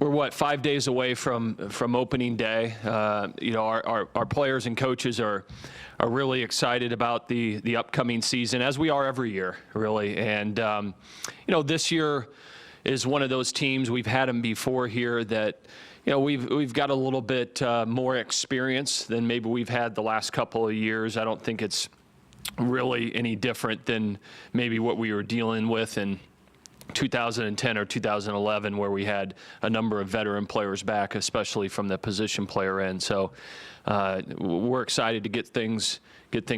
We're 5 days away from opening day. Our players and coaches are really excited about the upcoming season, as we are every year, really. And this year is one of those teams. We've had them before here that we've got a little bit more experience than maybe we've had the last couple of years. I don't think it's really any different than maybe what we were dealing with in 2010 or 2011, where we had a number of veteran players back, especially from the position player end. So we're excited to get things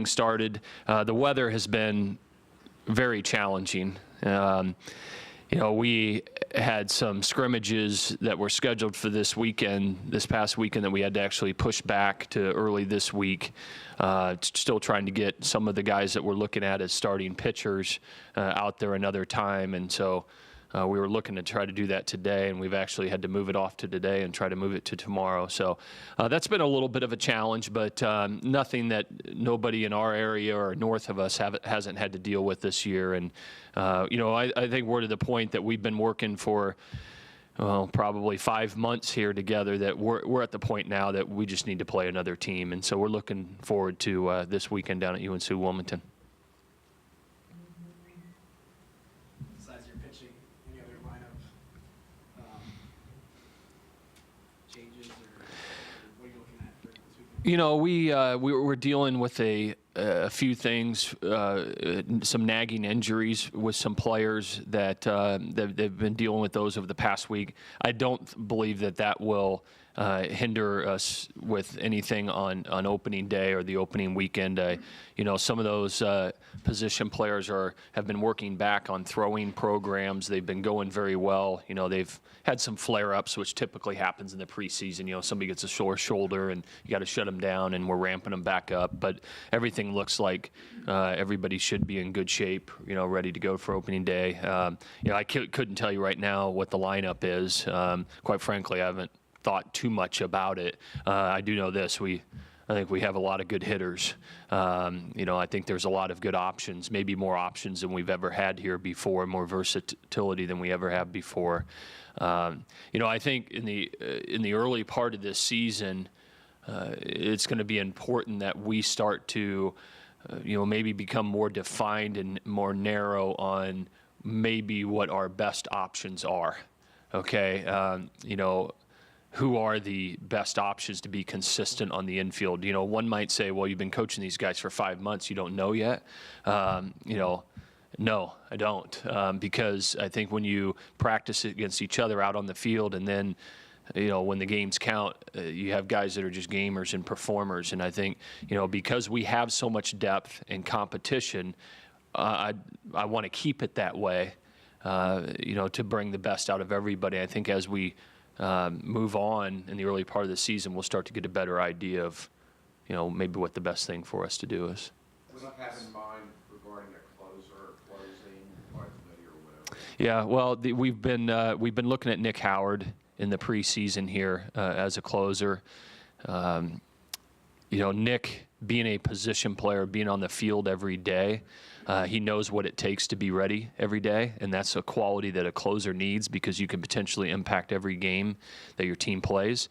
started. The weather has been very challenging. We had some scrimmages that were scheduled for this past weekend, that we had to actually push back to early this week. Still trying to get some of the guys that we're looking at as starting pitchers out there another time. And so we were looking to try to do that today, and we've actually had to move it off to today and try to move it to tomorrow. So that's been a little bit of a challenge, but nothing that nobody in our area or north of us hasn't had to deal with this year. And, I think we're to the point that we've been working for probably 5 months here together, that we're at the point now that we just need to play another team. And so we're looking forward to this weekend down at UNC Wilmington. Besides your pitching, any other lineup changes, or what are you looking at for this weekend? We're dealing with a few things, some nagging injuries with some players that they've been dealing with those over the past week. I don't believe that will hinder us with anything on opening day or the opening weekend. Some of those position players have been working back on throwing programs. They've been going very well. They've had some flare-ups, which typically happens in the preseason. Somebody gets a sore shoulder and you got to shut them down, and we're ramping them back up. But everything looks like everybody should be in good shape, ready to go for opening day. I couldn't tell you right now what the lineup is. Quite frankly, I haven't thought too much about it. I do know this: I think we have a lot of good hitters. I think there's a lot of good options, maybe more options than we've ever had here before, more versatility than we ever have before. I think in the early part of this season, it's going to be important that we start to, maybe become more defined and more narrow on maybe what our best options are. Okay, who are the best options to be consistent on the infield? One might say, well, you've been coaching these guys for 5 months, you don't know yet. No, I don't, because I think when you practice against each other out on the field, and then when the games count, you have guys that are just gamers and performers. And I think, because we have so much depth and competition, I want to keep it that way, to bring the best out of everybody. I think as we move on in the early part of the season, we'll start to get a better idea of, maybe what the best thing for us to do is. What do you have in mind regarding a closer, closing, or whatever? Yeah, well, we've been looking at Nick Howard in the preseason here as a closer. Nick, being a position player, being on the field every day, he knows what it takes to be ready every day, and that's a quality that a closer needs, because you can potentially impact every game that your team plays.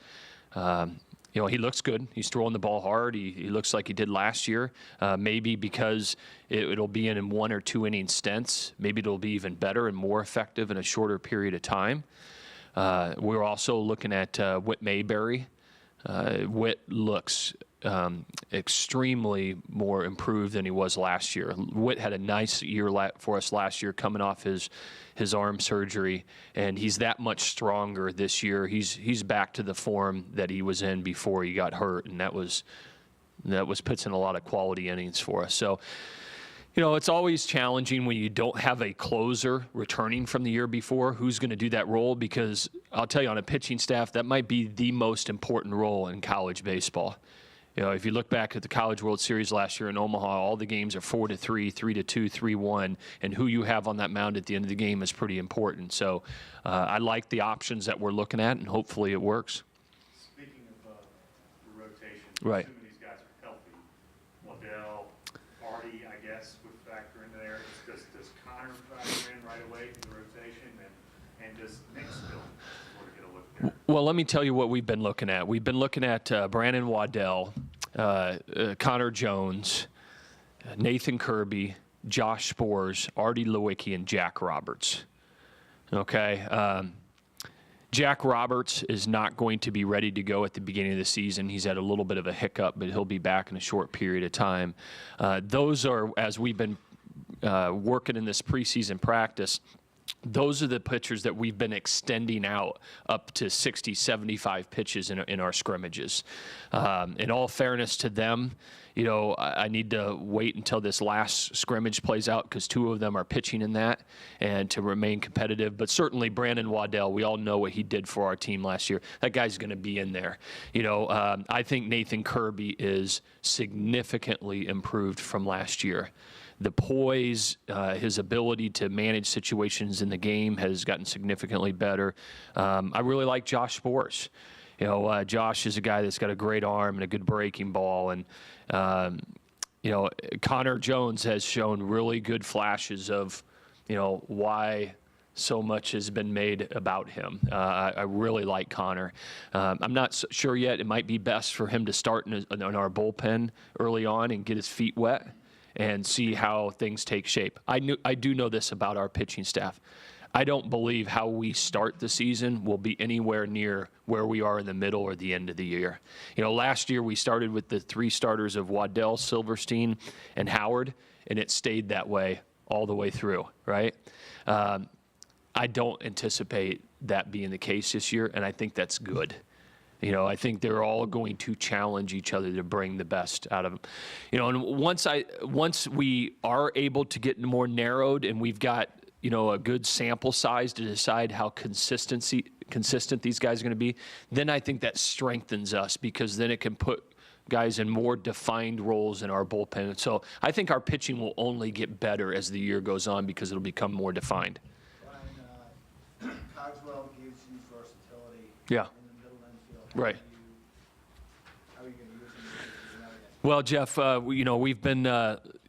He looks good. He's throwing the ball hard. He looks like he did last year. Maybe because it'll be in 1 or 2 inning stints, maybe it'll be even better and more effective in a shorter period of time. We're also looking at Whit Mayberry. Whit looks extremely more improved than he was last year. Whit had a nice year for us last year, coming off his arm surgery, and he's that much stronger this year. He's back to the form that he was in before he got hurt, and that was puts in a lot of quality innings for us. So, it's always challenging when you don't have a closer returning from the year before. Who's going to do that role? Because I'll tell you, on a pitching staff, that might be the most important role in college baseball. If you look back at the College World Series last year in Omaha, all the games are 4-3, 3-2, 3-1, and who you have on that mound at the end of the game is pretty important. So I like the options that we're looking at, and hopefully it works. Speaking of the rotation, right. Assuming these guys are healthy, Waddell, Hardy, I guess, would factor into there. Does Connor factor in right away to the rotation, and does Nick still sort of get a look Well, let me tell you what we've been looking at. We've been looking at Brandon Waddell, Connor Jones, Nathan Kirby, Josh Spores, Artie Lewicki, and Jack Roberts. Okay. Jack Roberts is not going to be ready to go at the beginning of the season. He's had a little bit of a hiccup, but he'll be back in a short period of time. Those are, as we've been working in this preseason practice, those are the pitchers that we've been extending out up to 60, 75 pitches in our scrimmages. In all fairness to them, you know, I need to wait until this last scrimmage plays out because 2 of them are pitching in that and to remain competitive. But certainly Brandon Waddell, we all know what he did for our team last year. That guy's going to be in there. You know, I think Nathan Kirby is significantly improved from last year. The poise, his ability to manage situations in the game has gotten significantly better. I really like Josh Spores. You know, Josh is a guy that's got a great arm and a good breaking ball. And, you know, Connor Jones has shown really good flashes of, you know, why so much has been made about him. I really like Connor. I'm not sure yet. It might be best for him to start in our bullpen early on and get his feet wet and see how things take shape. I do know this about our pitching staff. I don't believe how we start the season will be anywhere near where we are in the middle or the end of the year. You know, last year we started with the 3 starters of Waddell, Silverstein, and Howard, and it stayed that way all the way through, right? I don't anticipate that being the case this year, and I think that's good. You know, I think they're all going to challenge each other to bring the best out of them. You know, and once we are able to get more narrowed and we've got, you know, a good sample size to decide how consistent these guys are going to be, then I think that strengthens us because then it can put guys in more defined roles in our bullpen. So I think our pitching will only get better as the year goes on because it'll become more defined. Brian, Cogswell gives you versatility. Yeah. Right. How are you going to use him? Well, Jeff, you know, we've been,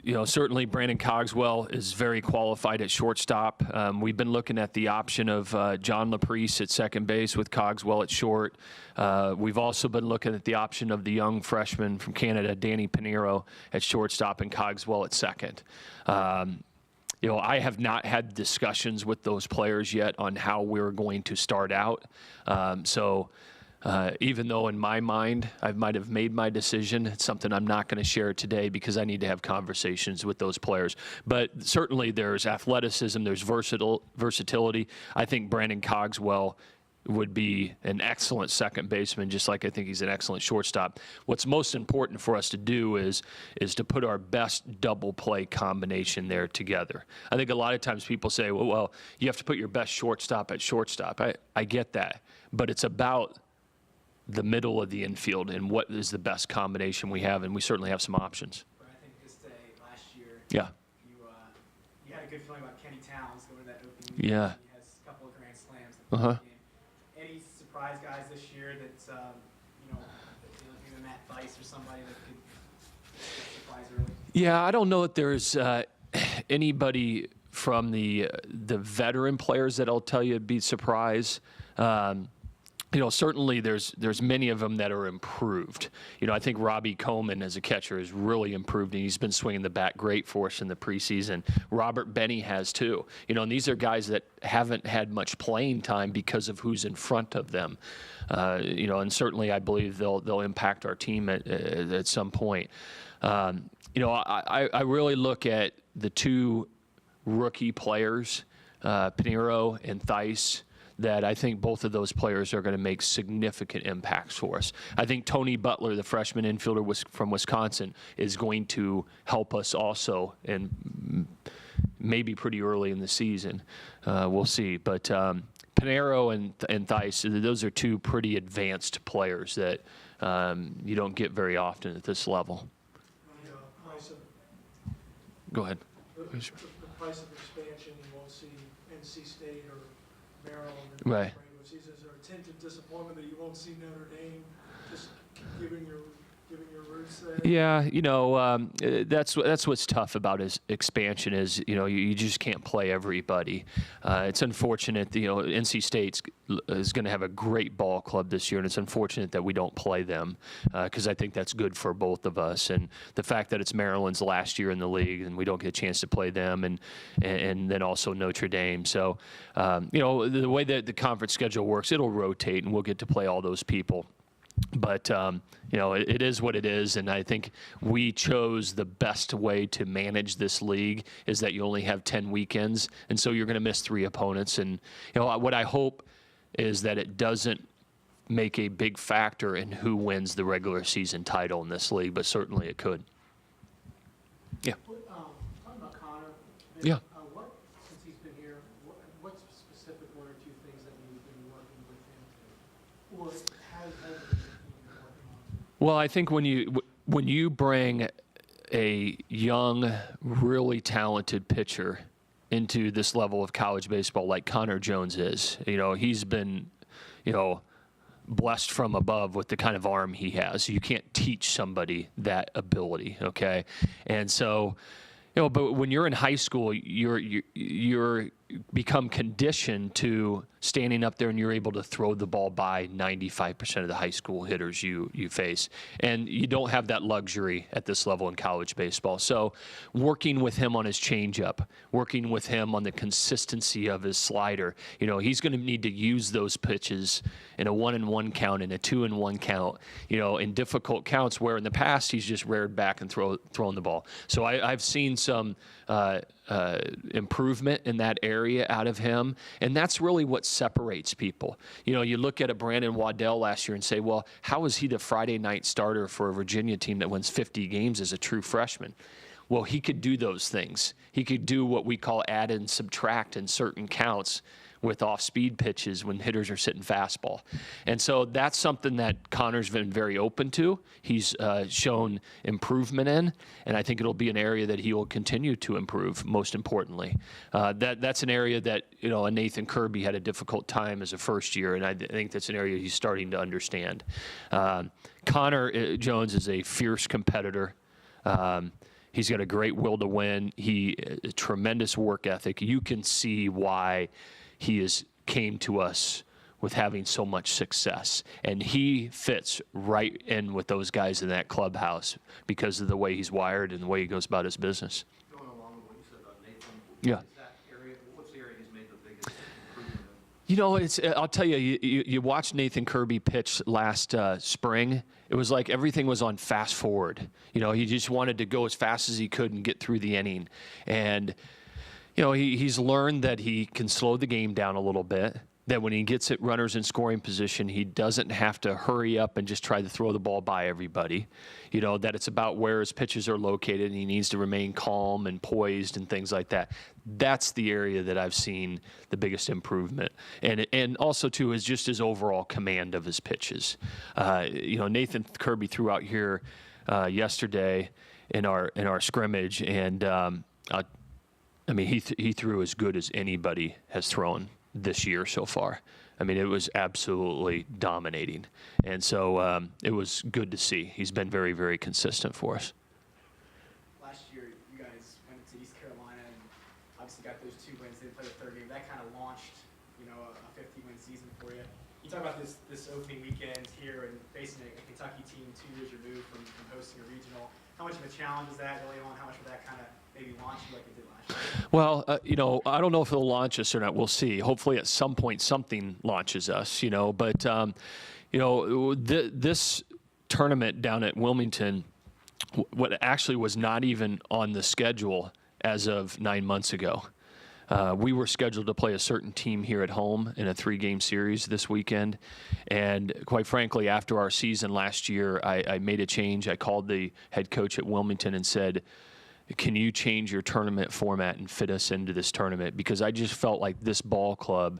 you know, certainly Brandon Cogswell is very qualified at shortstop. We've been looking at the option of John Laprice at second base with Cogswell at short. We've also been looking at the option of the young freshman from Canada, Danny Pinheiro, at shortstop and Cogswell at second. You know, I have not had discussions with those players yet on how we're going to start out. Even though in my mind I might have made my decision, it's something I'm not going to share today because I need to have conversations with those players. But certainly there's athleticism, there's versatility. I think Brandon Cogswell would be an excellent second baseman, just like I think he's an excellent shortstop. What's most important for us to do is to put our best double play combination there together. I think a lot of times people say, well, you have to put your best shortstop at shortstop. I get that, but it's about the middle of the infield and what is the best combination we have, and we certainly have some options. But I think this day last year, Yeah. you had a good feeling about Kenny Towns going to that opening week. Yeah. He has a couple of grand slams. Uh-huh. Any surprise guys this year that, you know, either Matt Thice or somebody that could surprise early? Yeah, I don't know that there's anybody from the veteran players that I'll tell you would be surprised. You know, certainly there's many of them that are improved. You know, I think Robbie Coleman as a catcher has really improved, and he's been swinging the bat great for us in the preseason. Robert Benny has too. You know, and these are guys that haven't had much playing time because of who's in front of them. You know, and certainly I believe they'll impact our team at some point. You know, I really look at the 2 rookie players, Pinheiro and Thice, that I think both of those players are going to make significant impacts for us. I think Tony Butler, the freshman infielder from Wisconsin, is going to help us also, and maybe pretty early in the season. We'll see. But Pinheiro and Thice, those are 2 pretty advanced players that you don't get very often at this level. The price of, Go ahead. the price of expansion, you won't see NC State or Maryland in Right. the regular season. Is there a tint of disappointment that you won't see Notre Dame, just given given your roots there? Yeah, that's what's tough about his expansion is, you just can't play everybody. It's unfortunate, NC State is going to have a great ball club this year, and it's unfortunate that we don't play them because I think that's good for both of us. And the fact that it's Maryland's last year in the league and we don't get a chance to play them, and then also Notre Dame. So, the way that the conference schedule works, it'll rotate, and we'll get to play all those people. But, it is what it is, and I think we chose the best way to manage this league is that you only have 10 weekends, and so you're going to miss 3 opponents. And, what I hope is that it doesn't make a big factor in who wins the regular season title in this league, but certainly it could. Yeah. Talking about Connor. Yeah. Since he's been here, what's specific 1 or 2 things that you've been working with him to, or has been working on? Well, I think when you bring a young, really talented pitcher into this level of college baseball like Connor Jones is, he's been, blessed from above with the kind of arm he has. You can't teach somebody that ability, okay? And so, but when you're in high school, you're become conditioned to standing up there and you're able to throw the ball by 95% of the high school hitters you face. And you don't have that luxury at this level in college baseball. So working with him on his changeup, working with him on the consistency of his slider, he's going to need to use those pitches in a 1-1 count, in a 2-1 count, in difficult counts where in the past he's just reared back and thrown the ball. So I've seen some improvement in that area out of him, and that's really what separates people. You look at a Brandon Waddell last year and say, well, how is he the Friday night starter for a Virginia team that wins 50 games as a true freshman? Well, he could do those things. He could do what we call add and subtract in certain counts with off-speed pitches when hitters are sitting fastball. And so that's something that Connor's been very open to. He's shown improvement in, and I think it'll be an area that he will continue to improve, most importantly. That's an area that, a Nathan Kirby had a difficult time as a first year, and I think that's an area he's starting to understand. Connor Jones is a fierce competitor. He's got a great will to win. A tremendous work ethic. You can see why he came to us with having so much success. And he fits right in with those guys in that clubhouse because of the way he's wired and the way he goes about his business. Going along with what you said about Nathan, Yeah. is that area, what's the area he's made the biggest improvement in? I'll tell you, you watched Nathan Kirby pitch last spring. It was like everything was on fast forward. He just wanted to go as fast as he could and get through the inning. And he's learned that he can slow the game down a little bit, that when he gets at runners in scoring position, he doesn't have to hurry up and just try to throw the ball by everybody. That it's about where his pitches are located, and he needs to remain calm and poised and things like that. That's the area that I've seen the biggest improvement. And also, too, is just his overall command of his pitches. Nathan Kirby threw out here yesterday in our scrimmage, and he threw as good as anybody has thrown this year so far. It was absolutely dominating. And so it was good to see. He's been very, very consistent for us. Last year, you guys went to East Carolina and obviously got those 2 wins. They played a 3rd game. That kind of launched, a 50-win season for you. You talk about this opening weekend here and facing a Kentucky team 2 years removed from hosting a regional. How much of a challenge is that early on? How much would that kind of maybe launch you like it did last year? Well, I don't know if it'll launch us or not. We'll see. Hopefully at some point something launches us, But, this tournament down at Wilmington, what actually was not even on the schedule as of 9 months ago. We were scheduled to play a certain team here at home in a 3-game series this weekend. And quite frankly, after our season last year, I made a change. I called the head coach at Wilmington and said, can you change your tournament format and fit us into this tournament? Because I just felt like this ball club,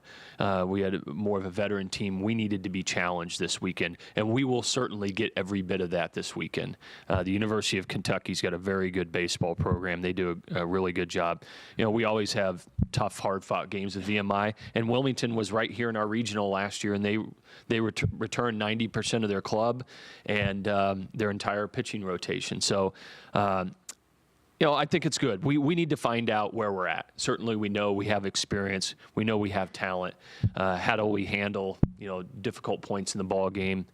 we had more of a veteran team. We needed to be challenged this weekend, and we will certainly get every bit of that this weekend. The University of Kentucky's got a very good baseball program. They do a really good job. You know, we always have tough, hard-fought games with VMI, and Wilmington was right here in our regional last year, and they returned 90% of their club and their entire pitching rotation. So, you know, I think it's good. We need to find out where we're at. Certainly, we know we have experience. We know we have talent. How do we handle, you know, difficult points in the ball game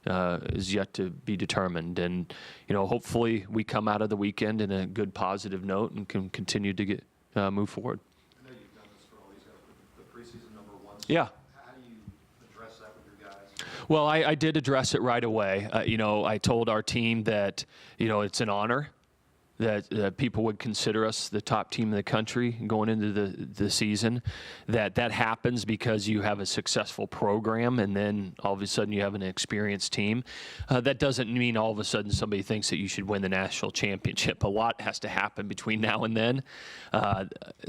is yet to be determined. And, you know, hopefully we come out of the weekend in a good, positive note and can continue to move forward. I know you've done this for all these guys, but the preseason number one. Yeah. How do you address that with your guys? Well, I did address it right away. You know, I told our team that, you know, it's an honor that people would consider us the top team in the country going into the season, that happens because you have a successful program and then all of a sudden you have an experienced team. That doesn't mean all of a sudden somebody thinks that you should win the national championship. A lot has to happen between now and then.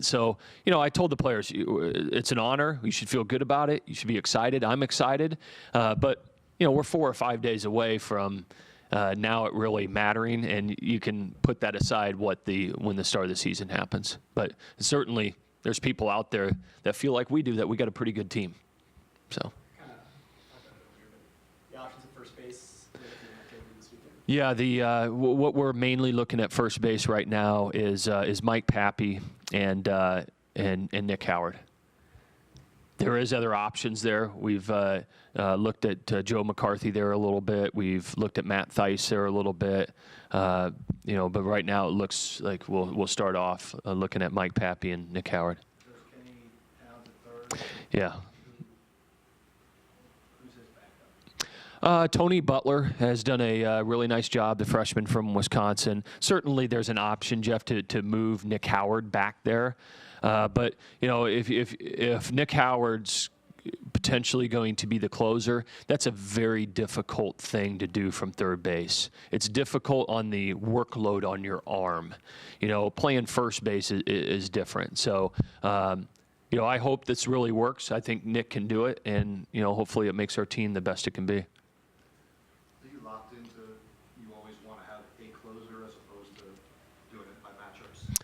So, you know, I told the players, it's an honor. You should feel good about it. You should be excited. I'm excited. But, you know, we're 4 or 5 days away from now it really mattering, and you can put that aside when the start of the season happens. But certainly there's people out there that feel like we do, that we got a pretty good team. So. Kind of the options at first base this weekend. Yeah, what we're mainly looking at first base right now is Mike Pappy and Nick Howard. There is other options there. We've looked at Joe McCarthy there a little bit. We've looked at Matt Theis there a little bit. You know, but right now it looks like we'll start off looking at Mike Pappy and Nick Howard. There's Kenny Towns at third. Yeah. Who's his backup? Tony Butler has done a really nice job, the freshman from Wisconsin. Certainly there's an option, Jeff, to move Nick Howard back there. But, you know, if Nick Howard's potentially going to be the closer, that's a very difficult thing to do from third base. It's difficult on the workload on your arm. You know, playing first base is different. So, you know, I hope this really works. I think Nick can do it, and, you know, hopefully it makes our team the best it can be. Are you locked into you always want to have a closer as opposed to doing it by matchups?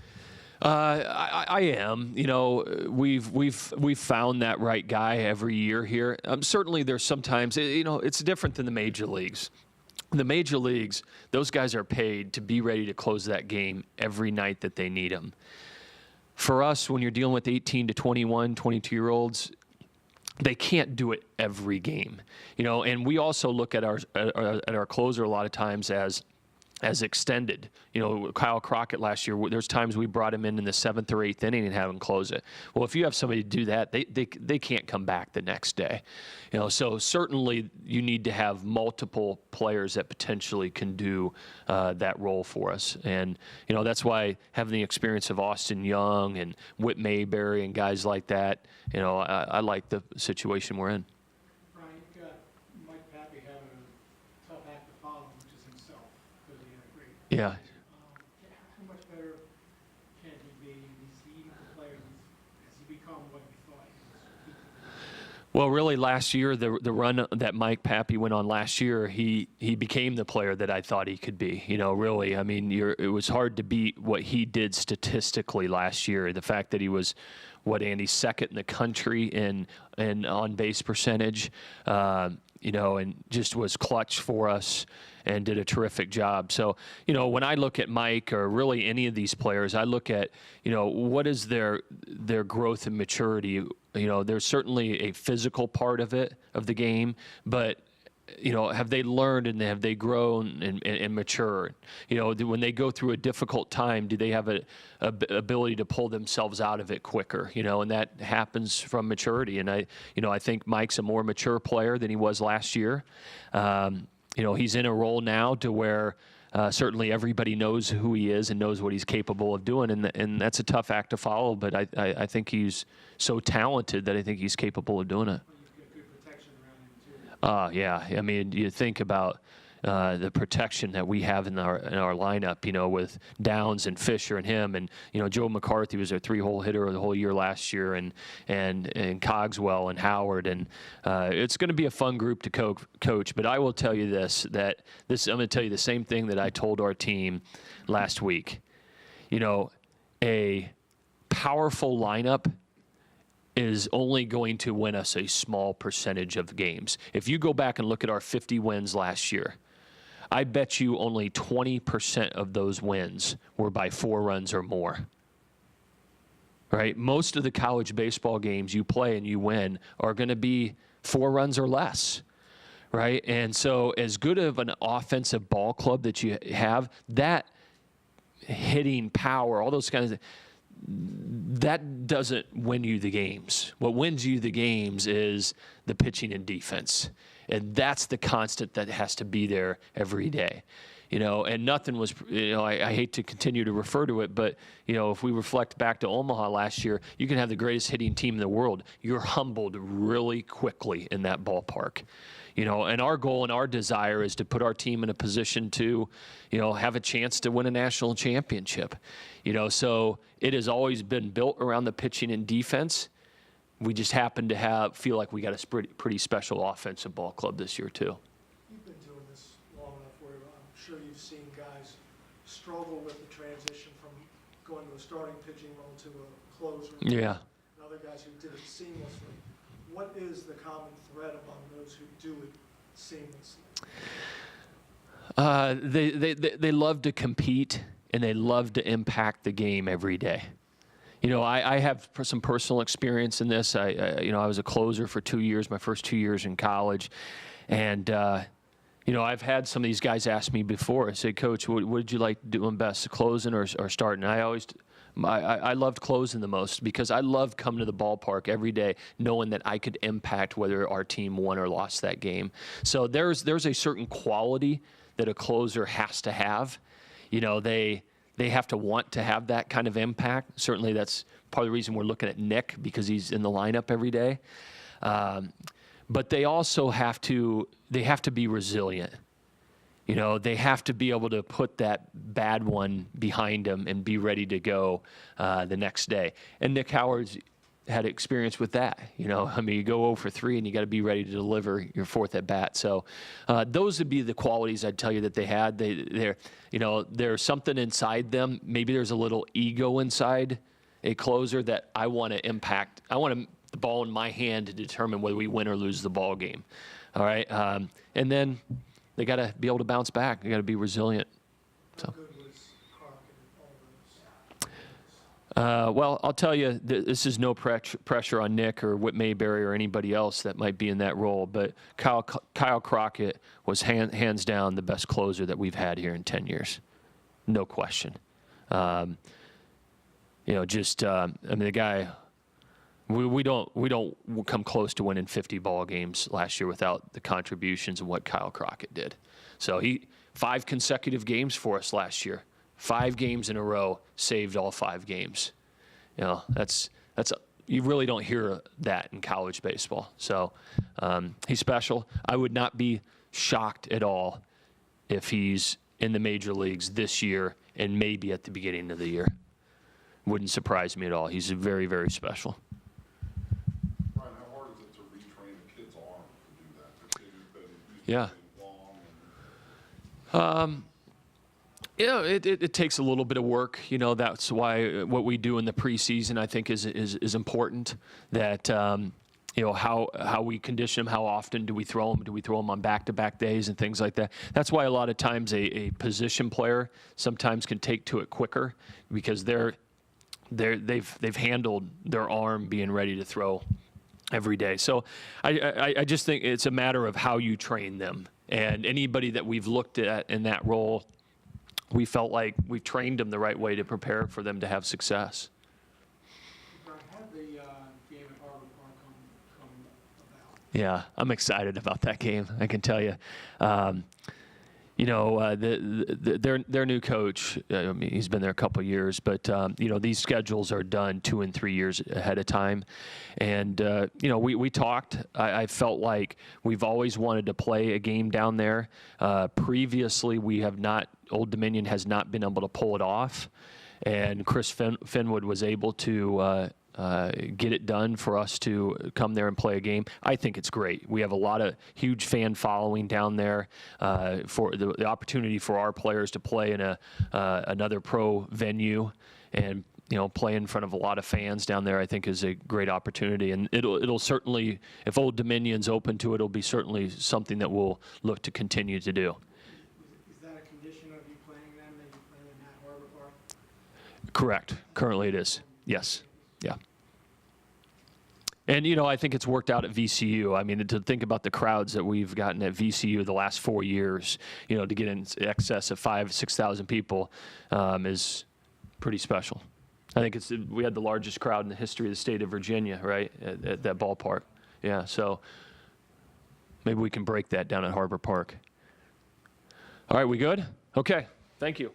I am. You know, we've found that right guy every year here. Certainly, there's sometimes, you know, it's different than the major leagues. The major leagues, those guys are paid to be ready to close that game every night that they need them. For us, when you're dealing with 18 to 21, 22-year-olds, they can't do it every game. You know, and we also look at our closer a lot of times as extended. You know, Kyle Crockett last year, there's times we brought him in the 7th or 8th inning and have him close it. Well, if you have somebody to do that, they can't come back the next day. You know, so certainly you need to have multiple players that potentially can do that role for us. And, you know, that's why having the experience of Austin Young and Whit Mayberry and guys like that, you know, I like the situation we're in. Brian, you've got Mike Pappy having a tough act to follow, which is himself, because he had a great. Yeah. How much better can he be? Is he the player? Has he become what you thought he was? Well, really, last year, the run that Mike Pappy went on last year, he became the player that I thought he could be. You know, really, I mean, it was hard to beat what he did statistically last year. The fact that he was, Andy, second in the country in on-base percentage, you know, and just was clutch for us and did a terrific job. So, you know, when I look at Mike or really any of these players, I look at, you know, what is their growth and maturity. You know, there's certainly a physical part of it, of the game, but, you know, have they learned and have they grown and matured? You know, when they go through a difficult time, do they have a ability to pull themselves out of it quicker? You know, and that happens from maturity. And I think Mike's a more mature player than he was last year. You know, he's in a role now to where certainly everybody knows who he is and knows what he's capable of doing, and that's a tough act to follow. But I think he's so talented that I think he's capable of doing it. You've got good protection around him, too. Yeah. I mean, you think about the protection that we have in our lineup, with Downs and Fisher and him, and Joe McCarthy was our 3-hole hitter the whole year last year, and Cogswell and Howard, and it's going to be a fun group to coach. But I will tell you this: I'm going to tell you the same thing that I told our team last week. A powerful lineup is only going to win us a small percentage of games. If you go back and look at our 50 wins last year, I bet you only 20% of those wins were by 4 runs or more. Right? Most of the college baseball games you play and you win are going to be 4 runs or less. Right? And so as good of an offensive ball club that you have, that hitting power, all those kinds of things, that doesn't win you the games. What wins you the games is the pitching and defense. And that's the constant that has to be there every day. And nothing was, I hate to continue to refer to it, but, if we reflect back to Omaha last year, you can have the greatest hitting team in the world. You're humbled really quickly in that ballpark. And our goal and our desire is to put our team in a position to, have a chance to win a national championship. So it has always been built around the pitching and defense. We just happen to feel like we got a pretty special offensive ball club this year too. You've been doing this long enough where I'm sure you've seen guys struggle with the transition from going to a starting pitching role to a closer. Yeah. And other guys who did it seamlessly. What is the common thread among those who do it seamlessly? They love to compete and they love to impact the game every day. I have some personal experience in this. I was a closer for 2 years, my first 2 years in college, and I've had some of these guys ask me before. I say, Coach, what did you like doing best, closing or starting? I loved closing the most because I loved coming to the ballpark every day knowing that I could impact whether our team won or lost that game. So there's a certain quality that a closer has to have. They have to want to have that kind of impact. Certainly that's part of the reason we're looking at Nick, because he's in the lineup every day. But they also have to be resilient. They have to be able to put that bad one behind them and be ready to go the next day. And Nick Howard's had experience with that. You go 0 for 3 and you got to be ready to deliver your 4th at bat. So those would be the qualities I'd tell you that they had. There's something inside them. Maybe there's a little ego inside a closer that I want to impact. I want the ball in my hand to determine whether we win or lose the ball game. All right. And then they got to be able to bounce back. They got to be resilient. So. How good was Crockett and all those? Well, I'll tell you, this is no pressure on Nick or Whit Mayberry or anybody else that might be in that role, but Kyle Crockett was hands down the best closer that we've had here in 10 years. No question. The guy, we don't come close to winning 50 ball games last year without the contributions of what Kyle Crockett did. So 5 consecutive games for us last year. 5 games in a row, saved all 5 games. That's you really don't hear that in college baseball. So he's special. I would not be shocked at all if he's in the major leagues this year and maybe at the beginning of the year. Wouldn't surprise me at all. He's very, very special. Brian, how hard is it to retrain a kid's arm to do that? The kid who's been used Yeah. to long and It takes a little bit of work. That's why what we do in the preseason, I think, is important. That how we condition them, how often do we throw them? Do we throw them on back-to-back days and things like that? That's why a lot of times a position player sometimes can take to it quicker because they've handled their arm being ready to throw every day. So I just think it's a matter of how you train them. And anybody that we've looked at in that role, we felt like we've trained them the right way to prepare for them to have success. Brian, how did the game at Harvard Park come about? Yeah, I'm excited about that game, I can tell you. their new coach, I mean, he's been there a couple of years, but these schedules are done 2 and 3 years ahead of time, and we talked. I felt like we've always wanted to play a game down there. Previously, Old Dominion has not been able to pull it off, and Chris Finwood was able to get it done for us to come there and play a game. I think it's great. We have a lot of huge fan following down there. For the opportunity for our players to play in another pro venue and play in front of a lot of fans down there, I think is a great opportunity. And it'll certainly, if Old Dominion's open to it, it'll be certainly something that we'll look to continue to do. Is that a condition of you playing them, that you play them at Harbor Park? Correct. Currently it is. Yes. Yeah. And, I think it's worked out at VCU. I mean, to think about the crowds that we've gotten at VCU the last 4 years, to get in excess of 5,000-6,000 people is pretty special. I think we had the largest crowd in the history of the state of Virginia, right, at that ballpark. Yeah, so maybe we can break that down at Harbor Park. All right, we good? Okay, thank you.